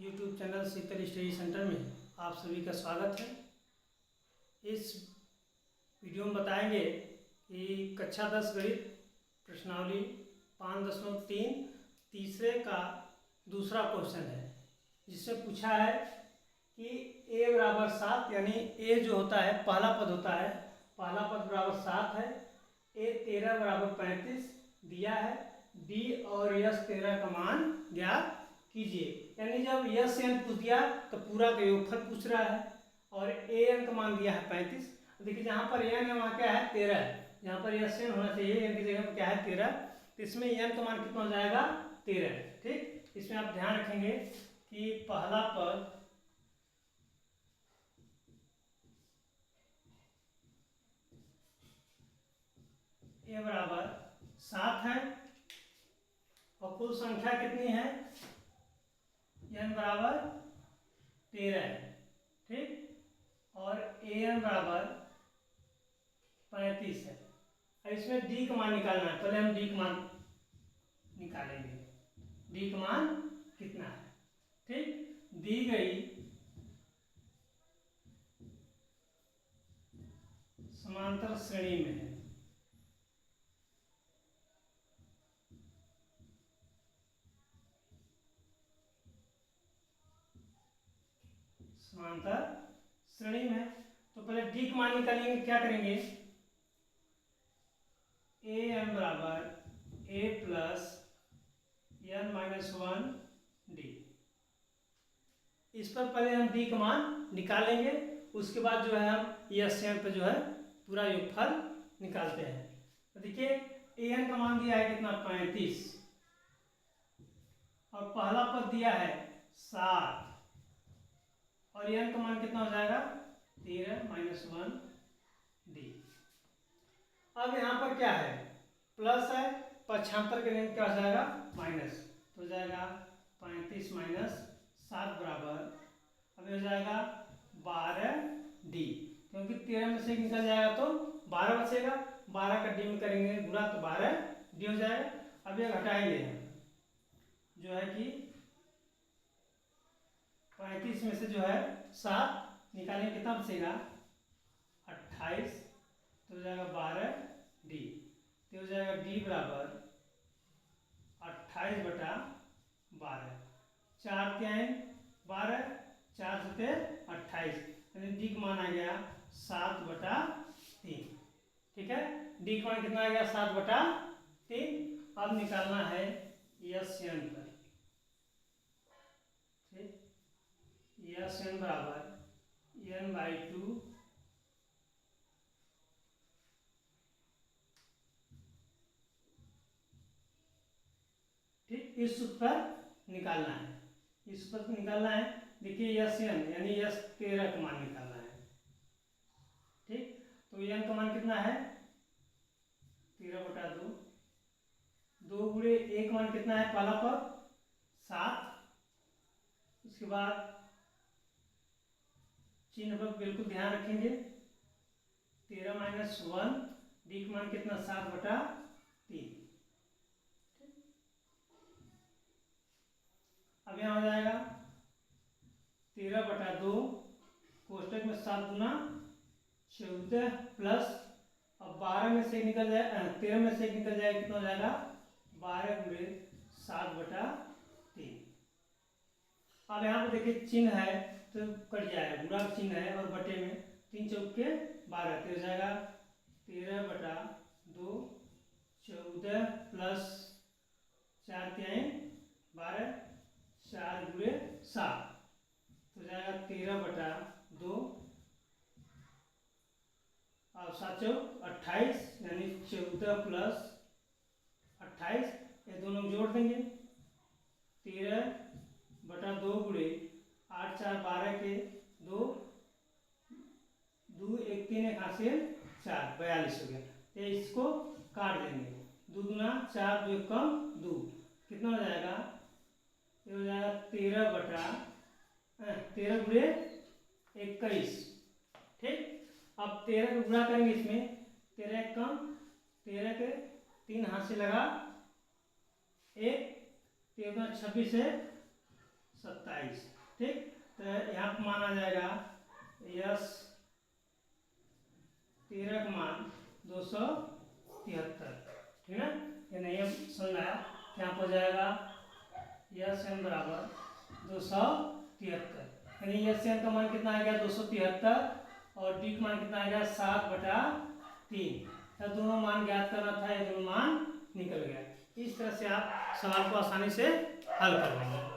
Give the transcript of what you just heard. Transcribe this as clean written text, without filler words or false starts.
YouTube channel शीतल study centre में आप सभी का स्वागत है। इस वीडियो में बताएंगे कि कक्षा 10 गणित प्रश्नावली 5.3 तीसरे का दूसरा क्वेश्चन है, जिससे पूछा है कि a बराबर 7 यानी a जो होता है पहला पद होता है, पहला पद बराबर 7 है, a 13 बराबर 35 दिया है, b और यस 13 का मान ज्ञात कीजिए। यानी जब यस एन पूछ दिया तो पूरा का योगफल पूछ रहा है और ए एन का मान दिया है 35। देखिए जहाँ पर एन है वहाँ क्या है 13 है, जहाँ पर यस एन होना चाहिए एन की जगह पर क्या है 13, तो इसमें एन का मान कितना हो जाएगा 13। ठीक, इसमें आप ध्यान रखेंगे कि पहला पद ए बराबर 7 है और कुल संख्या कितनी है एन बराबर 13 है। ठीक, और ए एन बराबर 35 है। अब इसमें डी का मान निकालना है, पहले हम डी का मान निकालेंगे। डी का मान कितना है? ठीक, दी गई समांतर श्रेणी में है, समांतर श्रेणी में, तो पहले डी का मान निकालेंगे। क्या करेंगे? ए एन बराबर ए प्लस एन माइनस 1 डी। इस पर पहले हम डी का मान निकालेंगे, उसके बाद जो है हम यस एन पे जो है पूरा योगफल निकालते हैं। तो देखिए ए एन का मान दिया है कितना 35 और पहला पद दिया है 7 और एन का मान कितना हो जाएगा 13 माइनस 1 डी। अब यहाँ पर क्या है प्लस है, पक्षांतर के लिए क्या हो जाएगा माइनस, तो हो जाएगा 35 माइनस 7 बराबर अब हो जाएगा 12 डी, क्योंकि 13 में से निकल जाएगा तो 12 बचेगा, 12 का डी में करेंगे गुणा तो 12 डी हो जाएगा। अब ये घटाएंगे जो है कि 35 में से जो है 7 निकालेंगे कितना बचेगा 28, तो हो जाएगा 12 डी, तो हो जाएगा डी बराबर 28 बटा 12, 4 3 12, 4 सते 28, यानी डी का मान आ गया 7 बटा 3। ठीक है, डी का मान कितना आ गया 7 बटा 3। अब निकालना है यस एन पर। ठीक, यस एन बराबर एन बाई 2 ठीक, इस सूत्र पर निकालना है, इस सूत्र पर निकालना है। देखिए यस एन यानी यस 13 का मान निकालना है। ठीक, तो एन का मान कितना है 13 बटा 2, 2 गुणे एक मान कितना है पहला पद 7, उसके बाद चिन्ह पर बिल्कुल ध्यान रखेंगे 13 माइनस 1 डी का मान कितना 7 बटा 3। अब यहाँ हो जाएगा 13 बटा 2 कोष्टक में 7 गुना 14 प्लस अब 12 में से निकल जाए 13 में से निकल जाएगा कितना हो जाएगा 12 गुणे 7 बटा 3। अब यहाँ पे देखिए चिन्ह है तो कट जाएगा, गुणा चिन्ह है और बटे में 3 चौके 12, तो हो जाएगा 13 बटा 2 14 प्लस 4 3 12 4 गुणे 7, तो हो जाएगा 13 बटा 2 और 7 28 यानी 14 प्लस 28, ये दोनों जोड़ देंगे 13 बटा 2 गुणे 8 4 12 के 2 2 1 3 1 हासिल 4 42 हो गया। तो इसको काट देंगे, 2 गुना 4 2 कम 2 कितना हो जाएगा, ये हो जाएगा 13 बटा 13 गुणे 21। ठीक, अब 13 को गुणा करेंगे, इसमें 13 कम 13 के 3 हाथ से लगा 1 13 26 है 27, ठीक, तो यहाँ पर मान आ जाएगा यस 13 का मान 273, ठीक है। ये नहीं है समझ आया, यहाँ पर हो जाएगा यस एम बराबर 273, यानी यस एम का मान कितना आ गया 273 और डी का मान कितना आ गया 7/3। तो दोनों मान ज्ञात करना था, ये दोनों मान निकल गया। इस तरह से आप सवाल को आसानी से हल कर लेंगे।